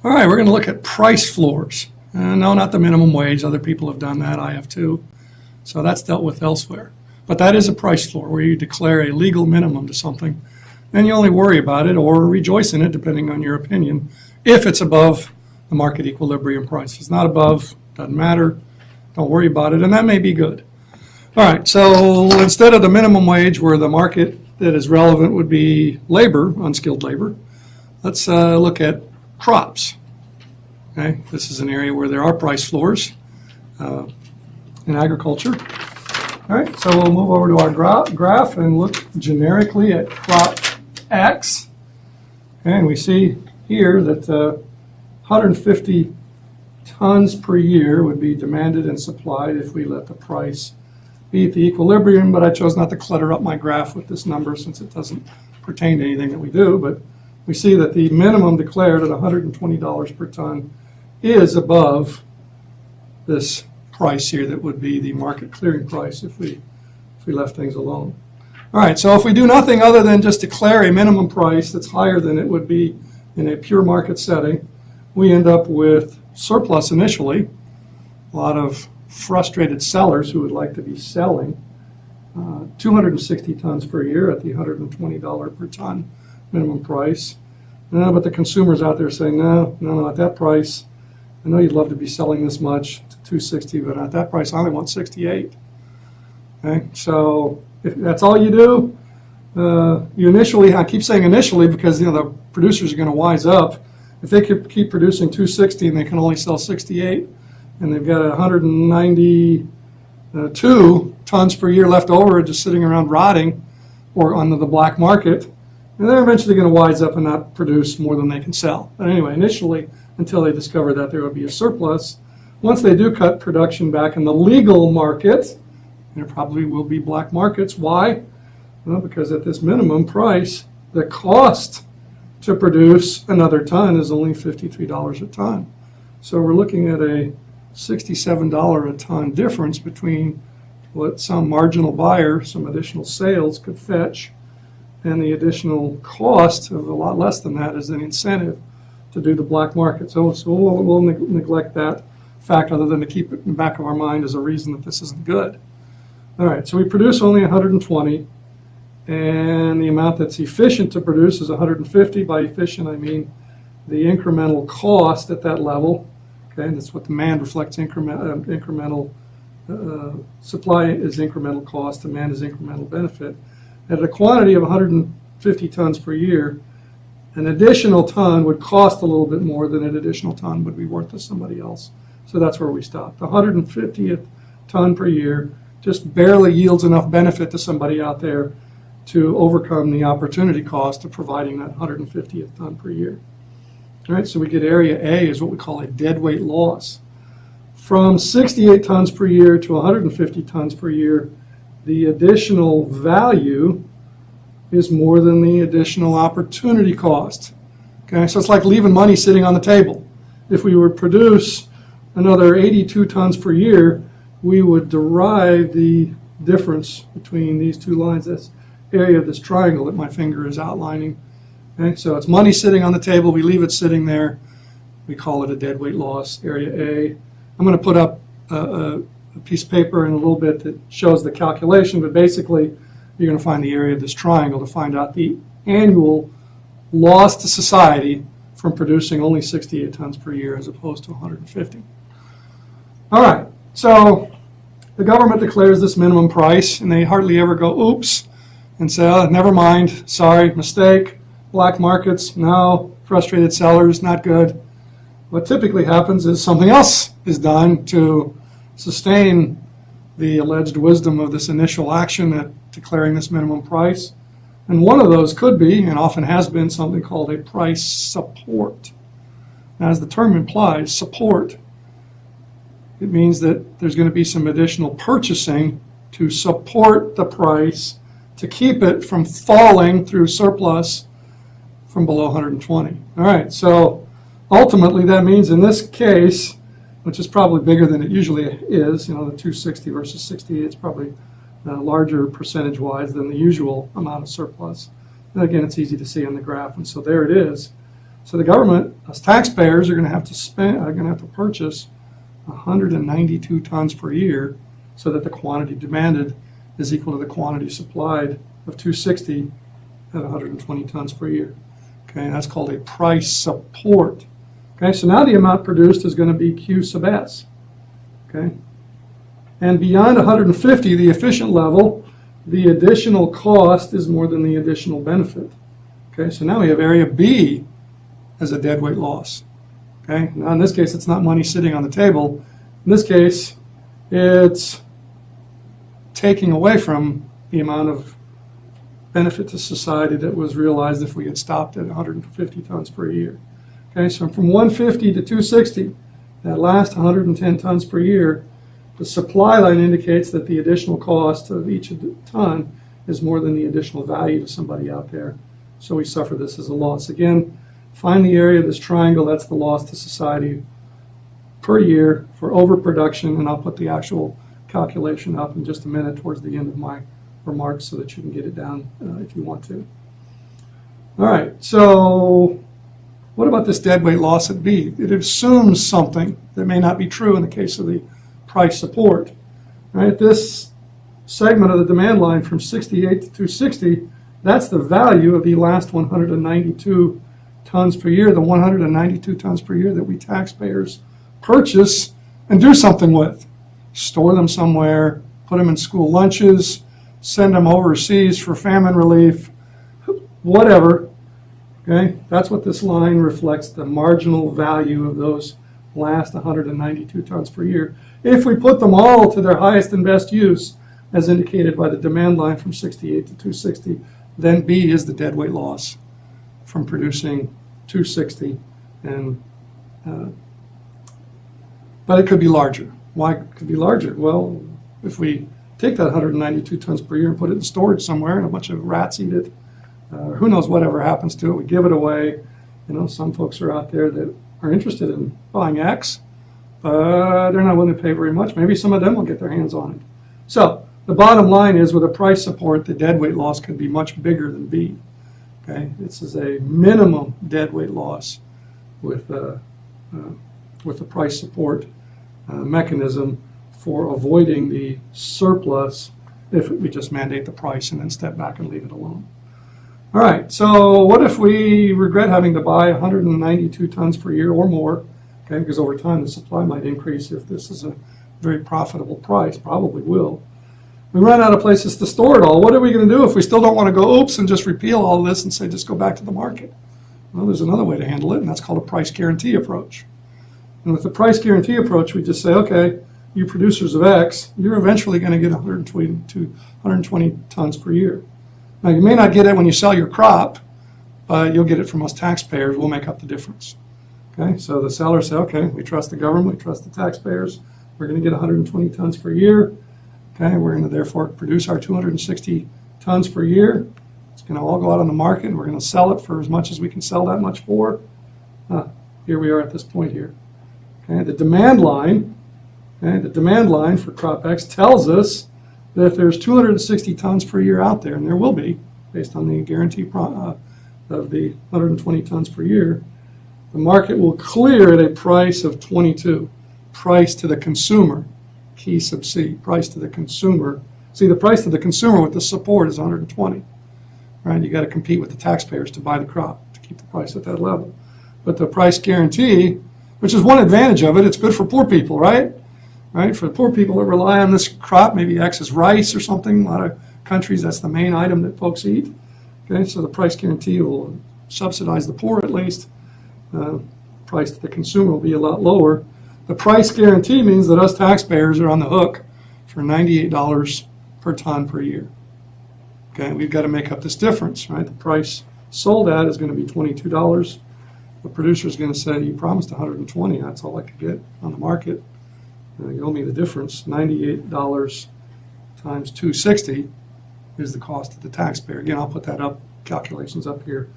All right, we're going to look at price floors. No, not the minimum wage. Other people have done that. I have too. So that's dealt with elsewhere. But that is a price floor where you declare a legal minimum to something, and you only worry about it or rejoice in it, depending on your opinion, if it's above the market equilibrium price. If it's not above, doesn't matter. Don't worry about it, and that may be good. All right, so instead of the minimum wage, where the market that is relevant would be labor, unskilled labor, let's look at crops. Okay, this is an area where there are price floors in agriculture. All right, so we'll move over to our graph and look generically at crop X. And we see here that 150 tons per year would be demanded and supplied if we let the price be at the equilibrium, but I chose not to clutter up my graph with this number since it doesn't pertain to anything that we do. But we see that the minimum declared at $120 per ton is above this price here that would be the market clearing price if we left things alone. All right, so if we do nothing other than just declare a minimum price that's higher than it would be in a pure market setting, we end up with surplus initially. A lot of frustrated sellers who would like to be selling 260 tons per year at the $120 per ton minimum price. But the consumers out there saying, no, at that price, I know you'd love to be selling this much to 260, but at that price, I only want 68. Okay, so if that's all you do, you initially, I keep saying initially because the producers are going to wise up. If they could keep producing 260 and they can only sell 68, and they've got 192 tons per year left over just sitting around rotting or on the black market, and they're eventually going to wise up and not produce more than they can sell. But anyway, initially, until they discover that there will be a surplus, once they do cut production back in the legal market, there probably will be black markets. Why? Well, because at this minimum price, the cost to produce another ton is only $53 a ton. So we're looking at a $67 a ton difference between what some marginal buyer, some additional sales could fetch, and the additional cost of a lot less than that as an incentive to do the black market. So we'll neglect that fact other than to keep it in the back of our mind as a reason that this isn't good. All right, so we produce only 120, and the amount that's efficient to produce is 150. By efficient, I mean the incremental cost at that level. Okay, that's what demand reflects. Incremental supply is incremental cost, demand is incremental benefit. At a quantity of 150 tons per year, an additional ton would cost a little bit more than an additional ton would be worth to somebody else. So that's where we stop. The 150th ton per year just barely yields enough benefit to somebody out there to overcome the opportunity cost of providing that 150th ton per year. All right, so we get area A is what we call a deadweight loss. From 68 tons per year to 150 tons per year, the additional value is more than the additional opportunity cost. Okay, so it's like leaving money sitting on the table. If we would produce another 82 tons per year, we would derive the difference between these two lines, this area of this triangle that my finger is outlining. Okay, so it's money sitting on the table. We leave it sitting there. We call it a deadweight loss, area A. I'm going to put up a piece of paper in a little bit that shows the calculation, but basically you're going to find the area of this triangle to find out the annual loss to society from producing only 68 tons per year as opposed to 150. All right, so the government declares this minimum price, and they hardly ever go, oops, and say, oh, never mind, sorry, mistake, black markets, no, frustrated sellers, not good. What typically happens is something else is done to sustain the alleged wisdom of this initial action at declaring this minimum price. And one of those could be, and often has been, something called a price support. Now, as the term implies, support, it means that there's going to be some additional purchasing to support the price to keep it from falling through surplus from below 120. All right, so ultimately that means in this case, which is probably bigger than it usually is, the 260 versus 68, it's probably larger percentage-wise than the usual amount of surplus. And again, it's easy to see on the graph, and so there it is. So the government, as taxpayers, are going to have to purchase 192 tons per year so that the quantity demanded is equal to the quantity supplied of 260 at 120 tons per year. Okay, and that's called a price support. Okay, so now the amount produced is going to be Q sub S. Okay, and beyond 150, the efficient level, the additional cost is more than the additional benefit. Okay, so now we have area B as a deadweight loss. Okay, now in this case, it's not money sitting on the table. In this case, it's taking away from the amount of benefit to society that was realized if we had stopped at 150 tons per year. Okay, so from 150 to 260, that last 110 tons per year, the supply line indicates that the additional cost of each ton is more than the additional value to somebody out there. So we suffer this as a loss. Again, find the area of this triangle, that's the loss to society per year for overproduction, and I'll put the actual calculation up in just a minute towards the end of my remarks so that you can get it down if you want to. All right, so what about this deadweight loss at B? It assumes something that may not be true in the case of the price support. All right, this segment of the demand line from 68 to 260, that's the value of the last 192 tons per year, the 192 tons per year that we taxpayers purchase and do something with. Store them somewhere, put them in school lunches, send them overseas for famine relief, whatever. Okay, that's what this line reflects, the marginal value of those last 192 tons per year. If we put them all to their highest and best use, as indicated by the demand line from 68 to 260, then B is the deadweight loss from producing 260, and but it could be larger. Why could it be larger? Well, if we take that 192 tons per year and put it in storage somewhere and a bunch of rats eat it, who knows whatever happens to it, we give it away. You know, some folks are out there that are interested in buying X, but they're not willing to pay very much. Maybe some of them will get their hands on it. So the bottom line is, with a price support, the deadweight loss could be much bigger than B. Okay, this is a minimum deadweight loss with the price support mechanism for avoiding the surplus if we just mandate the price and then step back and leave it alone. All right, so what if we regret having to buy 192 tons per year or more? Okay, because over time the supply might increase if this is a very profitable price, probably will. We run out of places to store it all. What are we going to do if we still don't want to go, oops, and just repeal all of this and say just go back to the market? Well, there's another way to handle it, and that's called a price guarantee approach. And with the price guarantee approach, we just say, okay, you producers of X, you're eventually going to get 120 tons per year. Now, you may not get it when you sell your crop, but you'll get it from us taxpayers. We'll make up the difference. Okay, so the sellers say, okay, we trust the government, we trust the taxpayers. We're going to get 120 tons per year. Okay, we're going to therefore produce our 260 tons per year. It's going to all go out on the market, and we're going to sell it for as much as we can sell that much for. Here we are at this point here. Okay, the demand line for crop X tells us that if there's 260 tons per year out there, and there will be, based on the guarantee of the 120 tons per year, the market will clear at a price of 22, price to the consumer, key sub C, price to the consumer. See, the price to the consumer with the support is 120, right? You got to compete with the taxpayers to buy the crop to keep the price at that level. But the price guarantee, which is one advantage of it, it's good for poor people, right? Right? For poor people that rely on this crop, maybe X is rice or something. A lot of countries, that's the main item that folks eat. Okay, so the price guarantee will subsidize the poor at least. Price to the consumer will be a lot lower. The price guarantee means that us taxpayers are on the hook for $98 per ton per year. Okay, we've got to make up this difference, right? The price sold at is going to be $22. The producer is going to say, you promised 120, that's all I could get on the market. You owe me the difference. $98 times 260 is the cost to the taxpayer. Again, I'll put that up, calculations up here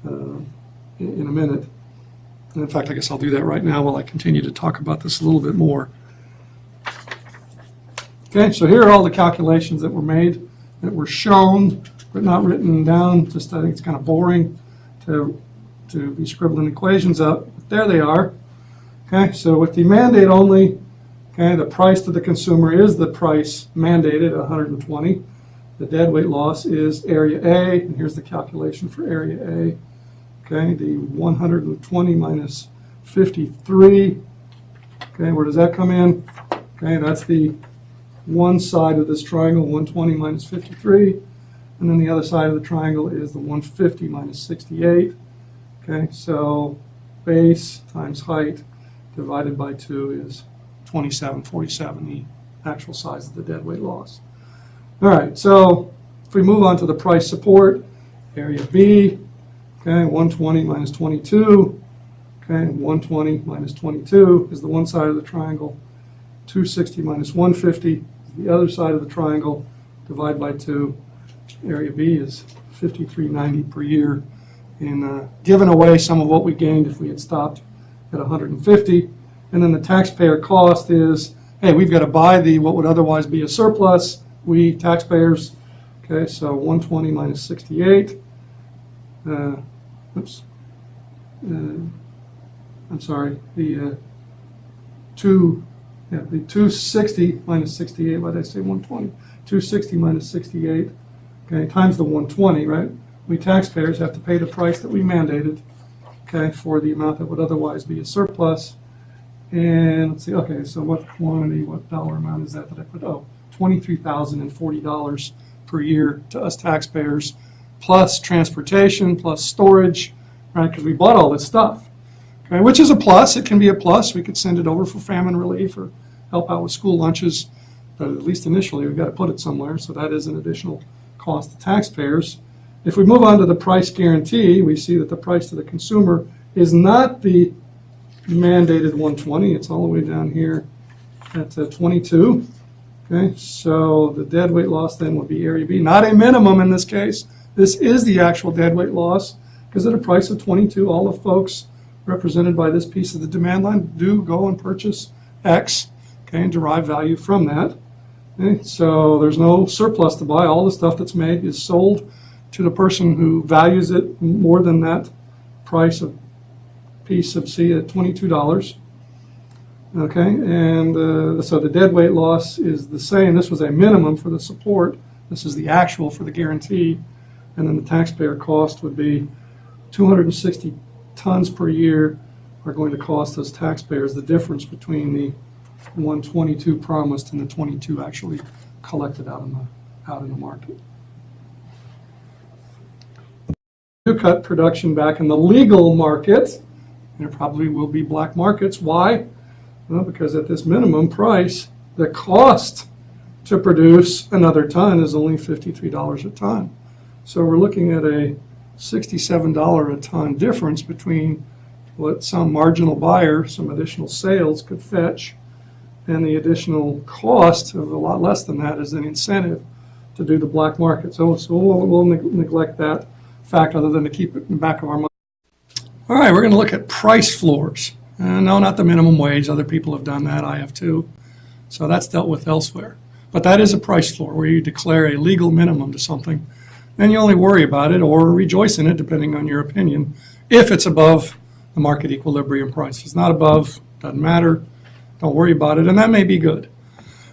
in a minute. And in fact, I guess I'll do that right now while I continue to talk about this a little bit more. Okay, so here are all the calculations that were made, that were shown, but not written down. Just I think it's kind of boring to to be scribbling equations up. There they are. Okay, so with the mandate only, okay, the price to the consumer is the price mandated, 120. The deadweight loss is area A, and here's the calculation for area A. Okay, the 120 minus 53. Okay, where does that come in? Okay, that's the one side of this triangle, 120 minus 53. And then the other side of the triangle is the 150 minus 68. Okay, so base times height divided by 2 is 2747, the actual size of the deadweight loss. All right, so if we move on to the price support, area B, okay, 120 minus 22, okay, 120 minus 22 is the one side of the triangle, 260 minus 150 is the other side of the triangle, divide by 2, area B is 5390 per year, and given away some of what we gained if we had stopped at 150, and then the taxpayer cost is, hey, we've got to buy the what would otherwise be a surplus, we taxpayers, okay, so 120 minus 68, oops, I'm sorry, the 260 minus 68, why did I say 120? 260 minus 68, okay, times the 120, right? We taxpayers have to pay the price that we mandated, okay, for the amount that would otherwise be a surplus. And let's see, okay, so what quantity, what dollar amount is that I put? Oh, $23,040 per year to us taxpayers, plus transportation, plus storage, right? Because we bought all this stuff, okay, which is a plus. It can be a plus. We could send it over for famine relief or help out with school lunches, but at least initially we've got to put it somewhere, so that is an additional cost to taxpayers. If we move on to the price guarantee, we see that the price to the consumer is not the mandated 120. It's all the way down here at 22. Okay, so the deadweight loss then would be area B. Not a minimum in this case. This is the actual deadweight loss because at a price of 22, all the folks represented by this piece of the demand line do go and purchase X, okay, and derive value from that. Okay, so there's no surplus to buy. All the stuff that's made is sold to the person who values it more than that price of piece of C at $22. Okay, and so the deadweight loss is the same. This was a minimum for the support. This is the actual for the guarantee. And then the taxpayer cost would be 260 tons per year are going to cost us taxpayers the difference between the 122 promised and the 22 actually collected out in the market. Cut production back in the legal market. There probably will be black markets. Why? Well, because at this minimum price, the cost to produce another ton is only $53 a ton. So we're looking at a $67 a ton difference between what some marginal buyer, some additional sales could fetch, and the additional cost of a lot less than that is an incentive to do the black market. So we'll neglect that fact other than to keep it in the back of our mind. All right, we're going to look at price floors. No, not the minimum wage. Other people have done that. I have too. So that's dealt with elsewhere. But that is a price floor where you declare a legal minimum to something. Then you only worry about it or rejoice in it, depending on your opinion, if it's above the market equilibrium price. If it's not above, doesn't matter. Don't worry about it. And that may be good.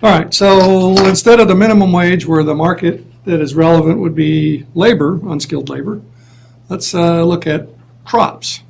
All right, so instead of the minimum wage where the market that is relevant would be labor, unskilled labor, let's look at crops.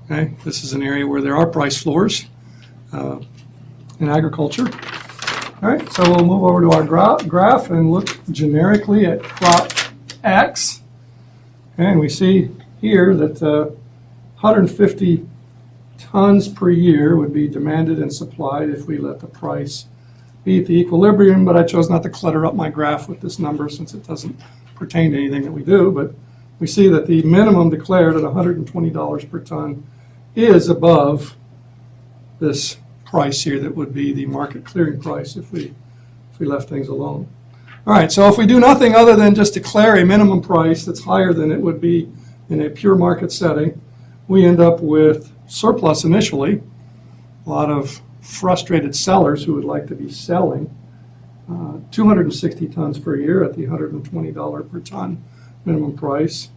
Okay, this is an area where there are price floors in agriculture. All right, so we'll move over to our graph and look generically at crop X. And we see here that 150 tons per year would be demanded and supplied if we let the price be at the equilibrium, but I chose not to clutter up my graph with this number since it doesn't pertain to anything that we do, but we see that the minimum declared at $120 per ton is above this price here that would be the market clearing price if we left things alone. All right, so if we do nothing other than just declare a minimum price that's higher than it would be in a pure market setting, we end up with surplus initially, a lot of frustrated sellers who would like to be selling 260 tons per year at the $120 per ton minimum price.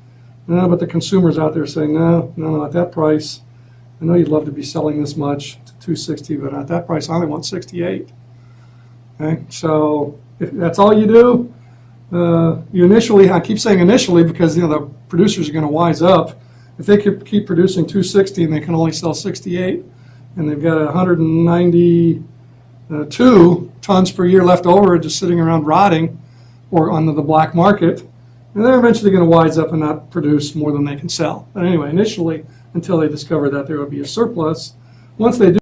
But the consumer's out there saying, no, at that price, I know you'd love to be selling this much to 260, but at that price, I only want 68. Okay, so if that's all you do, you initially, I keep saying initially because the producers are going to wise up. If they could keep producing 260 and they can only sell 68, and they've got 192 tons per year left over just sitting around rotting or on the black market, and they're eventually going to wise up and not produce more than they can sell. But anyway, initially, until they discover that there will be a surplus, once they do